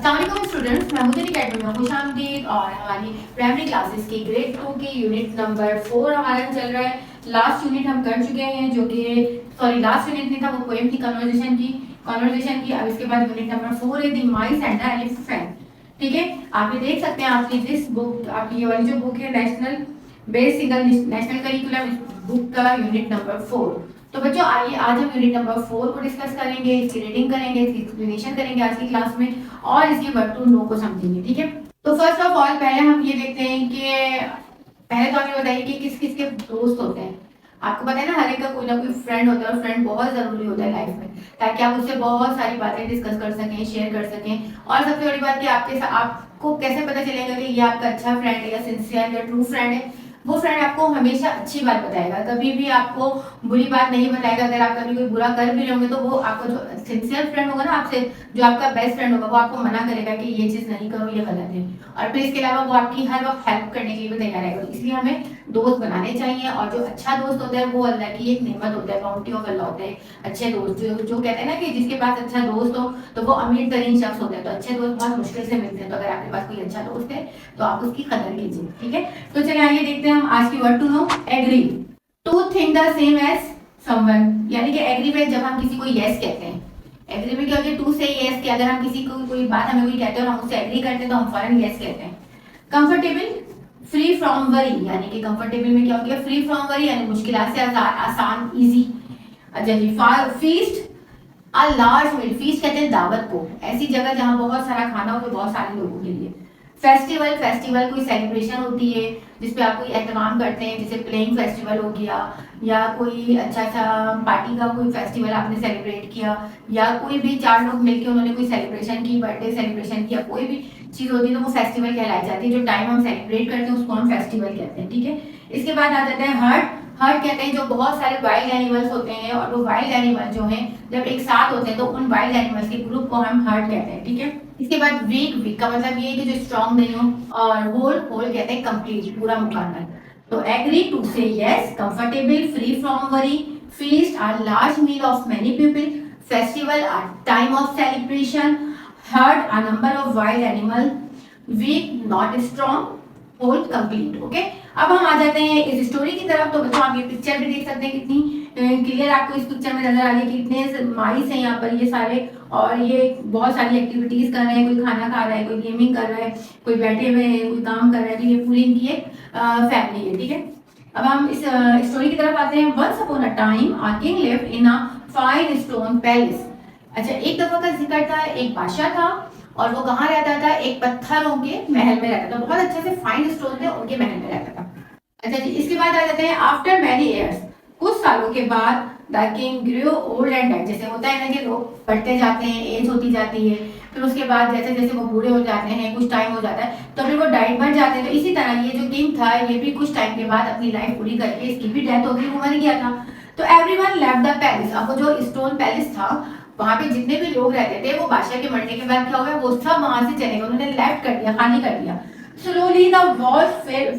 अस्सलाम वालेकुम स्टूडेंट्स, मैं मुझे अकेडमी में खुशामदीद। और हमारी प्राइमरी क्लासेस की ग्रेड 2 की यूनिट नंबर 4 हमारा चल रहा है। लास्ट यूनिट हम कर चुके हैं, जो कि लास्ट यूनिट नहीं था, वो पोएम की कन्वर्सेशन की। अब इसके बाद यूनिट नंबर 4 है the mice and the elephant. ठीक है, आप ये देख सकते हैं आपकी दिस बुक, आपकी ये वाली जो बुक है national base single national curriculum book का यूनिट नंबर 4। तो बच्चों आइए आज हम यूनिट नंबर 4 को डिस्कस करेंगे, इसकी रीडिंग करेंगे, इसकी एक्सप्लेनेशन करेंगे आज की क्लास में और इसके वर्ड टू नो को समझेंगे। ठीक है, तो फर्स्ट ऑफ ऑल पहले हम ये देखते हैं कि पहले तो आप ये बताइए कि किस किस के दोस्त होते हैं। आपको पता है ना, हर एक का कोई ना कोई फ्रेंड होता है और फ्रेंड बहुत जरूरी होता है लाइफ में, ताकि आप उससे बहुत सारी बातें डिस्कस कर सकें, शेयर कर सकें। और सबसे बड़ी बात कि आपको कैसे पता चलेगा कि ये आपका अच्छा फ्रेंड है या सिंसियर या ट्रू फ्रेंड है। वो फ्रेंड आपको हमेशा अच्छी बात बताएगा, कभी भी आपको बुरी बात नहीं बताएगा। अगर आप कभी कोई बुरा कर भी रहोगे तो वो आपको, जो सिंसियर फ्रेंड होगा ना आपसे, जो आपका बेस्ट फ्रेंड होगा, वो आपको मना करेगा कि ये चीज नहीं करो, ये गलत है। और फिर इसके अलावा वो आपकी हर वक्त हेल्प करने के लिए भी तैयार रहेगा। इसलिए हमें दोस्त बनाने चाहिए। और जो अच्छा दोस्त होता है वो अल्लाह की एक नेमत होता है, बाउंटी ऑफ अल्लाह होता है। अच्छे दोस्त जो कहते हैं ना कि जिसके पास अच्छा दोस्त हो तो वो अमीर तरीन शख्स होता है। तो अच्छे दोस्त बहुत मुश्किल से मिलते हैं। तो अगर आपके पास कोई अच्छा दोस्त है तो आप उसकी कदर कीजिए। ठीक है, तो चलिए आइए देखते हैं हम आज की word to know. Agree, to think the same as someone, यानी कि एग्री में जब हम किसी को यस कहते हैं, एग्री में क्या होता है, टू से यस, कि अगर हम किसी को कोई बात हमें कोई कहते हैं और हम उससे एग्री करते हैं तो हम फौरन यस कहते हैं। कंफर्टेबल, फ्री फ्रॉम वरी, यानी कि कंफर्टेबल में क्या हो गया, फ्री फ्रॉम वरी यानी मुश्किलात से आसान, इजी। अच्छा जी, feast, a large meal, feast कहते हैं दावत को, ऐसी जगह जहां बहुत सारा खाना हो बहुत सारे लोगों के लिए। फेस्टिवल, फेस्टिवल कोई सेलिब्रेशन होती है जिसपे आप कोई एहतमाम करते हैं, जैसे प्लेइंग फेस्टिवल हो गया, या कोई अच्छा सा पार्टी का कोई फेस्टिवल आपने सेलिब्रेट किया, या कोई भी चार लोग मिलकर उन्होंने कोई सेलिब्रेशन की, बर्थडे सेलिब्रेशन किया, कोई भी चीज होती है तो वो फेस्टिवल कहलाई जाती है। जो टाइम हम सेलिब्रेट करते हैं उसको हम फेस्टिवल कहते हैं। ठीक है, इसके बाद आ जाता है हर्ट। हर्ट कहते हैं जो बहुत सारे वाइल्ड एनिमल्स होते हैं, और वो वाइल्ड एनिमल जो हैं जब एक साथ होते हैं तो उन वाइल्ड एनिमल्स के ग्रुप को हम हर्ट कहते हैं। ठीक है, इसके बाद वीक, वीक का मतलब ये है कि जो स्ट्रांग नहीं हो। और होल, होल कहते हैं कंप्लीट, पूरा मुकम्मल। तो agree, to say yes, comfortable, free from worry, feast, are large meal of many people, festival, are time of celebration, herd, a number of wild animal, weak, not strong, whole, complete. Okay, अब हम आ जाते हैं इस story की तरफ। तो बच्चों आप ये पिक्चर भी देख सकते हैं, कितनी क्लियर आपको इस पिक्चर में नजर आ रही है कि कितने माइस हैं यहाँ पर ये सारे, और ये बहुत सारी एक्टिविटीज कर रहे हैं। कोई खाना खा रहा है, कोई गेमिंग कर रहा है, कोई बैठे हुए हैं, कोई काम कर रहा है। तो ये पूरी इनकी एक फैमिली है। ठीक है, अब हम इस स्टोरी की तरफ आते हैं। Once upon a time a king lived in a fine stone palace. अच्छा, एक दफा का जिक्र था, एक बादशाह था और वो कहाँ रहता था, एक पत्थरों के महल में रहता था। बहुत अच्छे से फाइन स्टोन थे, उनके महल में रहता था। अच्छा जी, इसके बाद आ जाते हैं आफ्टर मैनी ईयर्स, कुछ सालों के बाद the king grew old and dead. जैसे होता है ना कि लोग बढ़ते जाते हैं, एज होती जाती है, फिर उसके बाद जैसे जैसे वो बूढ़े हो जाते हैं, कुछ टाइम हो जाता है तो फिर वो डाइट बढ़ जाते हैं। तो इसी तरह ये जो किंग था ये भी कुछ टाइम के बाद अपनी लाइफ पूरी करके, इसकी भी डेथ हो गई, वो मर गया था। तो एवरीवन लेफ्ट द पैलेस। अब वो जो स्टोन पैलेस था वहां पे जितने भी लोग रहते थे, वो बादशाह के मरने के बाद क्या हो गया, वो सब वहां से चले गए, उन्होंने लेफ्ट कर दिया, खाली कर दिया। Slowly the walls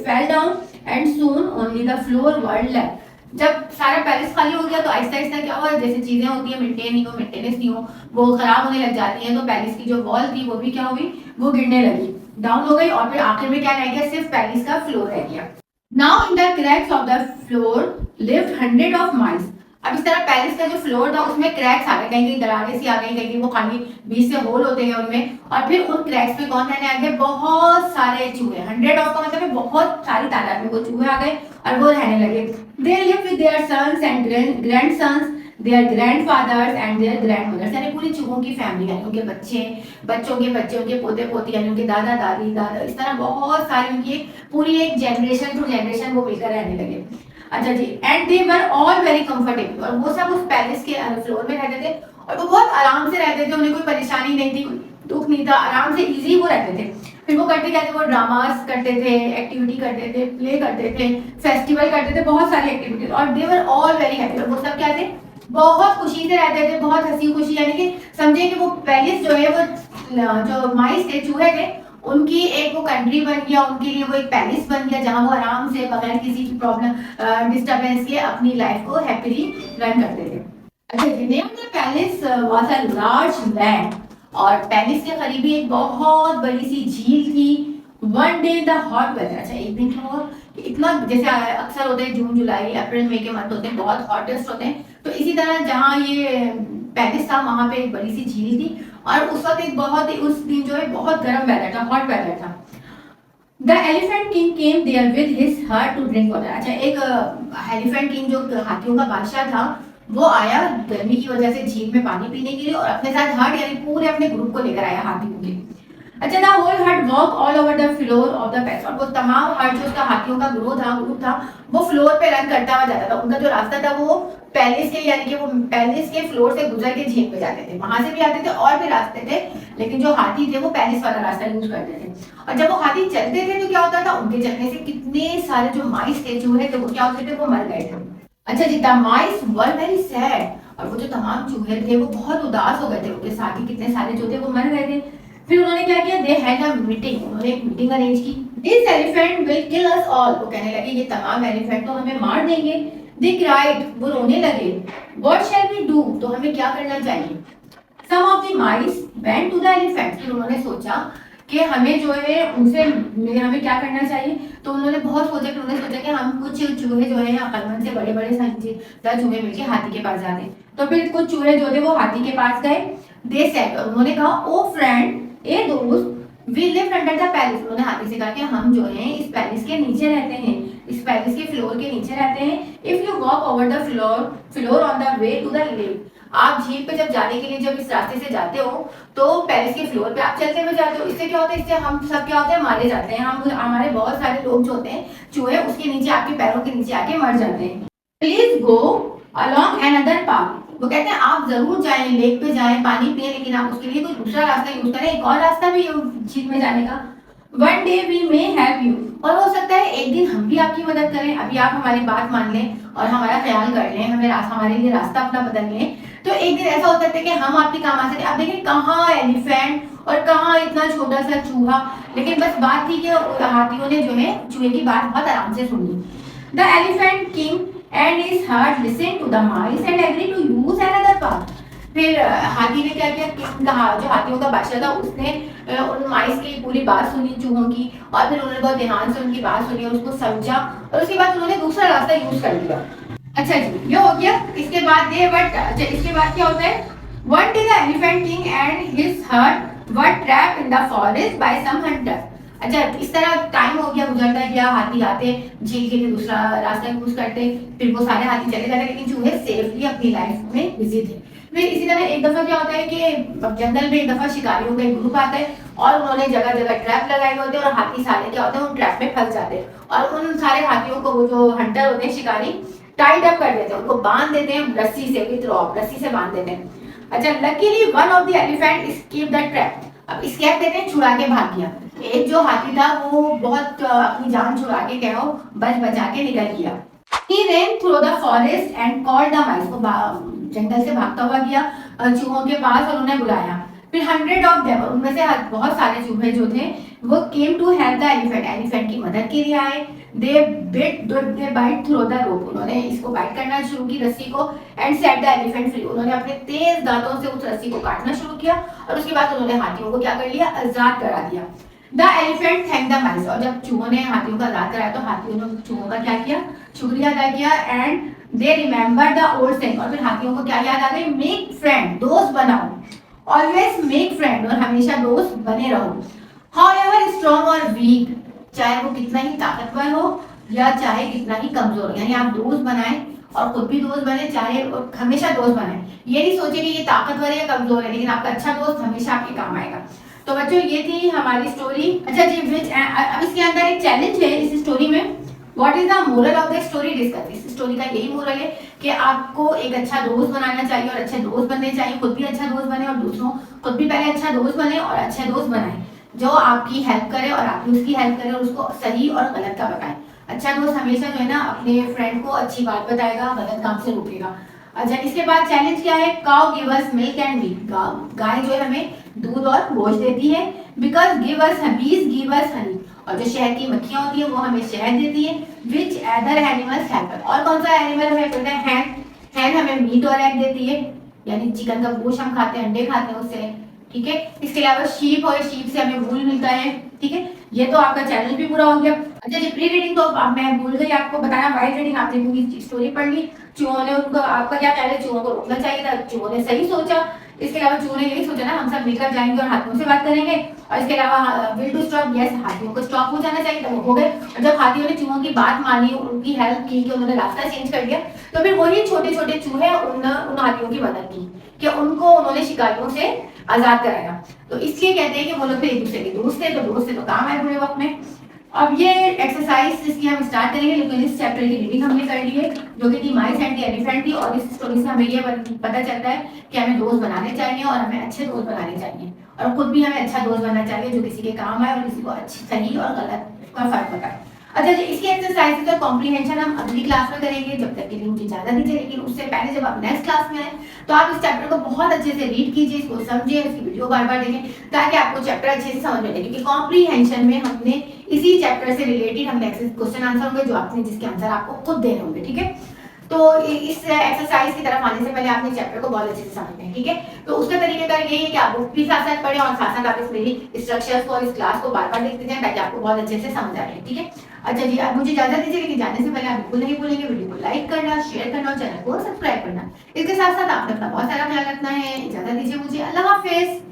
fell down and soon only the floor were left. जब सारा पैलेस खाली हो गया तो आहिस्ता आहिस्ता क्या हुआ, जैसे चीजें होती है मेंटेनेंस नहीं हो, वो खराब होने लग जाती है। तो पैलेस की जो वॉल थी वो भी क्या हुई, वो गिरने लगी, डाउन हो गई। और फिर आखिर में क्या रह गया, सिर्फ पैलेस का फ्लोर रह गया। Now in the cracks of the floor lived hundred of mice. अब इस तरह पैलेस का जो फ्लोर था उसमें क्रैक्स आ गए, कहीं कहीं दरारें सी आ गई, कहीं कहीं वो खाली बीच से होल होते हैं उनमें। और फिर उन क्रैक्स में कौन रहने आ गए, बहुत सारे चूहे। 100 ऑफ का मतलब बहुत सारी तादाद में वो चूहे आ गए और वो रहने लगे। They live with their sons and grandsons, their grandfathers and their grandmothers, यानी पूरी चूहों की फैमिली, यानी उनके बच्चे, बच्चों के बच्चे, उनके पोते पोती, यानी उनके दादा दादी, दादा, इस तरह बहुत सारी उनकी पूरी एक जनरेशन टू जनरेशन वो मिलकर रहने लगे। अच्छा जी, and they were all very comfortable, और वो सब उस पैलेस के फ्लोर में रहते थे और वो बहुत आराम से रहते थे, उन्हें कोई परेशानी नहीं थी, दुख नहीं था, आराम से इजी वो रहते थे। फिर वो करते क्या थे, वो ड्रामास करते थे, एक्टिविटी करते थे, प्ले करते थे, फेस्टिवल करते थे, बहुत सारी एक्टिविटीज, और दे वर ऑल वेरी हैप्पी। और वो सब क्या थे, बहुत खुशी से रहते थे, बहुत हंसी खुशी, यानी कि समझे कि वो पैलेस जो है वो जो माइस थे, चूहे थे, उनकी एक वो कंट्री बन गया, उनके लिए वो एक पैलेस बन गया जहां वो आराम से बगैर किसी की प्रॉब्लम डिस्टरबेंस के अपनी लाइफ को हैप्पीली रन करते थे। अच्छा, the name of the palace was a large land और पैलेस के करीब ही एक बहुत बड़ी सी झील थी। One day the hot weather, अच्छा एक दिन क्या हुआ कि इतना, जैसे अक्सर होते हैं जून जुलाई अप्रैल मई के मंथ होते हैं बहुत हॉटेस्ट होते हैं, तो इसी तरह जहाँ ये पैलेस था वहां पे एक बड़ी सी झील थी और उस वक्त एक बहुत ही, उस दिन जो है बहुत गर्म वेदर था, हॉट वेदर था। The elephant king came there with his herd to drink water, अच्छा एक एलिफेंट किंग जो हाथियों का बादशाह था वो आया गर्मी की वजह से झील में पानी पीने के लिए और अपने साथ हर्ट यानी पूरे अपने ग्रुप को लेकर आया हाथियों के। अच्छा, the whole herd walk all over the floor of the palace, और वो तमाम हर्ट जो उसका हाथियों का ग्रुप था वो फ्लोर पे रन करता हुआ जाता था। उनका जो रास्ता था वो पैलेस के, यानी कि वो पैलेस के फ्लोर से गुजर के झील पे जाते थे, वहां से भी आते थे और भी रास्ते थे, लेकिन जो हाथी थे वो पैलेस वाला रास्ता यूज करते थे। और जब वो हाथी चलते थे तो क्या होता था, उनके चलने से कितने सारे जो माइस थे, चूहे थे, वो क्या होते थे, वो मर गए थे। अच्छा जी, the mice were very sad, और वो जो तमाम चूहे थे वो बहुत उदास हो गए थे, उनके साथी कितने सारे जो थे वो मर गए थे। फिर उन्होंने क्या किया, दे हैड अ मीटिंग, उन्होंने एक मीटिंग अरेंज की। This elephant will kill us all, वो कहने लगे ये तमाम एलिफेंट तो हमें मार देंगे। दे क्राइड, वो रोने लगे। व्हाट शैल वी डू, तो हमें क्या करना चाहिए। Some of the mice went to the elephant, फिर उन्होंने सोचा कि हमें जो है उनसे हमें क्या करना चाहिए। तो उन्होंने बहुत सोचा कि उन्होंने सोचा कि हम कुछ चूहे जो है अक्लमंद से बड़े बड़े चूहे मिलके हाथी के पास जाते हैं। तो फिर कुछ चूहे जो थे वो हाथी के पास गए। दे सेड, और उन्होंने कहा, ओ फ्रेंड, ए दोस्त, we live under the palace, उन्होंने हाथी से कहा कि हम जो है इस पैलेस के नीचे रहते हैं, इस पैलेस के फ्लोर के नीचे रहते हैं। If you walk over the floor on the way to the lake, आप झील पे जब जाने के लिए जब इस रास्ते से जाते हो तो पैलेस के फ्लोर पे आप चलते हुए जाते हो, इससे क्या होता है, इससे हम सब क्या होते हैं, मारे जाते हैं, हम हमारे बहुत सारे लोग जो होते हैं चूहे उसके नीचे आपके पैरों के नीचे आके मर जाते हैं। Please go along another path, वो कहते हैं आप जरूर जाएं, लेक पे जाएं, पानी पिए, लेकिन आप उसके लिए कोई दूसरा रास्ता यूज करें, एक और रास्ता भी झील में जाने का। One day we may help you, और हो सकता है एक दिन हम भी आपकी मदद करें, अभी आप हमारी बात मान लें और हमारा ख्याल कर लें, हमारे लिए रास्ता अपना बदल लें, तो एक दिन ऐसा हो सकता है कि हम आपके काम आ सकते हैं। अब देखिए कहाँ एलिफेंट और कहाँ इतना छोटा सा चूहा, लेकिन बस बात थी कि हाथियों ने जो है चूहे की बात बहुत आराम से सुनी। The elephant king and his herd listen to the mice and agree to use another path, फिर हाथी ने क्या किया, कहा जो हाथियों का बादशाह था उसने उन माइस की पूरी बात सुनी चूहों की, और फिर उन्होंने बहुत ध्यान से उनकी बात सुनी और उसको समझा, और उसके बाद उन्होंने दूसरा रास्ता यूज कर लिया। अच्छा जी, ये हो गया। इसके बाद इसके बाद क्या होता है, one day the elephant king and his herd were trapped in the forest by some hunter, अच्छा इस तरह टाइम हो गया, गुजरता गया, हाथी आते झील के लिए दूसरा रास्ता यूज करते, फिर वो सारे हाथी चले जाते, लेकिन चूहे सेफली अपनी लाइफ में बिजी थे। फिर इसी तरह एक दफा क्या होता है कि जंगल में एक दफा शिकारियों का एक ग्रुप आता है और उन्होंने जगह जगह ट्रैप लगाए होते हैं और हाथी सारे क्या होते हैं उन ट्रैप में फंस जाते हैं, और उन सारे हाथियों को वो जो हंटर होते हैं शिकारी टाइड अप कर देते हैं, उनको बांध देते हैं रस्सी से, विद रॉप, रस्सी से बांध देते हैं। अच्छा, luckily one of the elephant escape the trap, अब एस्केप देते हैं, छुड़ा के भाग गया। एक जो हाथी था वो बहुत अपनी जान छुड़ा के कहो बच बचा के निकल गया। He ran through the forest and called the mice, वो जंगल से भागता हुआ गया चूहों के पास और उन्हें बुलाया। फिर 100 ऑफ देम, उनमें से बहुत सारे चूहे जो थे वो came to help the elephant, elephant की मदद के लिए आए। They bite through the rope, उन्होंने इसको बाइट करना शुरू की रस्सी को, and set the elephant free, उन्होंने अपने तेज दांतों से उस रस्सी को काटना शुरू किया और उसके बाद उन्होंने हाथियों को क्या कर लिया, आजाद करा दिया। द एलिफेंट थैंक द माइस, और जब चूहों ने हाथियों का आजाद कराया तो हाथियों ने चूहों का क्या किया, शुक्रिया अदा किया। And they remember the old saying, और फिर हाथियों को क्या याद आ गई, मेक फ्रेंड, दोस्त बनाओ, ऑलवेज मेक फ्रेंड, और हमेशा दोस्त बने रहो। हाउएवर स्ट्रॉन्ग और वीक, चाहे वो कितना ही ताकतवर हो या चाहे कितना ही कमजोर हो, यानी आप दोस्त बनाएं और खुद भी दोस्त बने, चाहे हमेशा दोस्त बने, ये नहीं सोचे कि ये ताकतवर है या कमजोर है, लेकिन आपका अच्छा दोस्त हमेशा आपके काम आएगा। तो बच्चों ये थी हमारी स्टोरी। अच्छा जी, अब इसके अंदर एक चैलेंज है इस स्टोरी में, what is the moral of the story discuss, इस स्टोरी का यही मोरल है कि आपको एक अच्छा दोस्त बनाना चाहिए और अच्छे दोस्त बनने चाहिए, खुद भी अच्छा दोस्त बने और दूसरों खुद भी पहले अच्छा दोस्त बने और अच्छे दोस्त बनाए जो आपकी हेल्प करे और आप भी उसकी हेल्प करें और उसको सही और गलत का बताएं। अच्छा दोस्त हमेशा जो है ना अपने फ्रेंड को अच्छी बात बताएगा, गलत काम से रोकेगा। अच्छा, इसके बाद चैलेंज क्या है, cow give us milk and meat, गाय जो है हमें दूध और गोश्त देती है। बिकॉज गिव अस बीज गिव अस हनी, और जो शहद की मक्खियां होती है वो हमें शहद देती है। विच अदर एनिमल्स हेल्प, और कौन सा एनिमल हमें मिलता है, हैन, हैन हमें मीट और एग देती है, यानी चिकन का गोश्त हम खाते हैं, अंडे खाते हैं उससे। ठीक है। इसके अलावा शीप और शीप से हमें वूल मिलता है, ठीक है। ये तो आपका चैनल भी पूरा हो गया। अच्छा जी, प्री रीडिंग तो अब मैं भूल गई आपको बताना। वाइड रीडिंग आपने पूरी स्टोरी पढ़ ली। चूहों ने उनको, आपका क्या ख्याल है, चूहों को रोकना चाहिए था, चूहों ने सही सोचा। इसके अलावा चूहों ने यही सोचा ना हम सब मिलकर जाएंगे और हाथियों से बात करेंगे। और इसके अलावा विल टू स्टॉप, यस हाथियों को स्टॉप हो जाना चाहिए था, वो हो गए। और जब हाथियों ने चूहों की बात मानी, उनकी हेल्प की, कि उन्होंने रास्ता चेंज कर दिया, तो फिर वही छोटे छोटे चूहे उन हाथियों की मदद की कि उनको उन्होंने शिकारियों से आजाद कराया। तो इसलिए कहते हैं कि वो लोग फिर एक दूसरे के दोस्त थे, तो दोस्त से तो काम आए बुरे वक्त में। अब ये एक्सरसाइज जिसकी हम स्टार्ट करेंगे, लेकिन इस चैप्टर की रीडिंग हमने कर ली है, जो कि थी माइस एंड द एलिफेंट थी। और इस स्टोरी से हमें ये पता चलता है कि हमें दोस्त बनाने चाहिए और हमें अच्छे दोस्त बनाने चाहिए, और खुद भी हमें अच्छा दोस्त बनना चाहिए जो किसी के काम आए और किसी को अच्छी सही और गलत का फर्क बताए। अच्छा जी, इसकी एक्सरसाइज का कॉम्प्रीहेंशन हम अगली क्लास में करेंगे, जब तक के लिए मुझे इजाजत दीजिए। लेकिन उससे पहले जब आप नेक्स्ट क्लास में आए तो आप इस चैप्टर को बहुत अच्छे से रीड कीजिए, इसको समझिए, इसकी वीडियो बार बार देखें, ताकि आपको चैप्टर अच्छे से समझ में आए। क्योंकि कॉम्प्रीहेंशन में हमने इसी चैप्टर से रिलेटेड हमने क्वेश्चन आंसर होंगे, जो आपने जिसके आंसर आपको खुद देने होंगे, ठीक है। तो इस एक्सरसाइज की तरफ आने से पहले आपने चैप्टर को बहुत अच्छे से समझना है, ठीक है। तो उसका तरीकेकार यही है कि आप बुक भी साथ साथ पढ़ें और साथ साथ आप इस मेरी स्ट्रक्चर्स को और इस क्लास को बार बार देखते जाएं, ताकि आपको बहुत अच्छे से समझ आ जाए, ठीक है। अच्छा जी, अब मुझे इजाजत दीजिए, लेकिन जाने से पहले आप बिल्कुल नहीं भूलेंगे वीडियो को लाइक करना, शेयर करना और चैनल को सब्सक्राइब करना। इसके साथ साथ आपने अपना बहुत सारा ख्याल रखना है। इजाजत दीजिए मुझे, अल्लाह हाफिज।